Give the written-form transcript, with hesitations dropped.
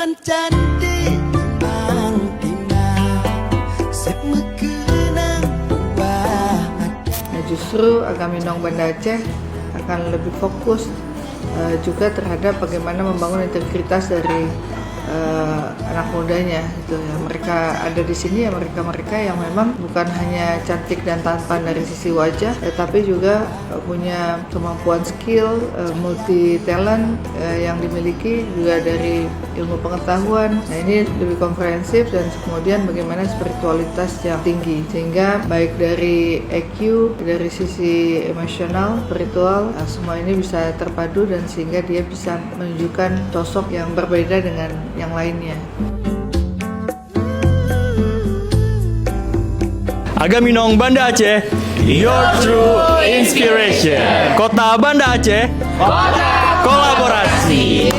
man cantik ang tinang sep mekenang wah. Nah, justru Agaminong Banda Aceh akan lebih fokus juga terhadap bagaimana membangun integritas dari anak mudanya gitu ya. Mereka ada di sini ya, mereka yang memang bukan hanya cantik dan tampan dari sisi wajah, tetapi juga punya kemampuan skill, multi talent yang dimiliki juga dari ilmu pengetahuan. Nah, ini lebih komprehensif dan kemudian bagaimana spiritualitas yang tinggi, sehingga baik dari EQ, dari sisi emosional, spiritual, semua ini bisa terpadu dan sehingga dia bisa menunjukkan sosok yang berbeda dengan yang lainnya. Agaminong Banda Aceh, your true inspiration. Kota Banda Aceh, kota kolaborasi.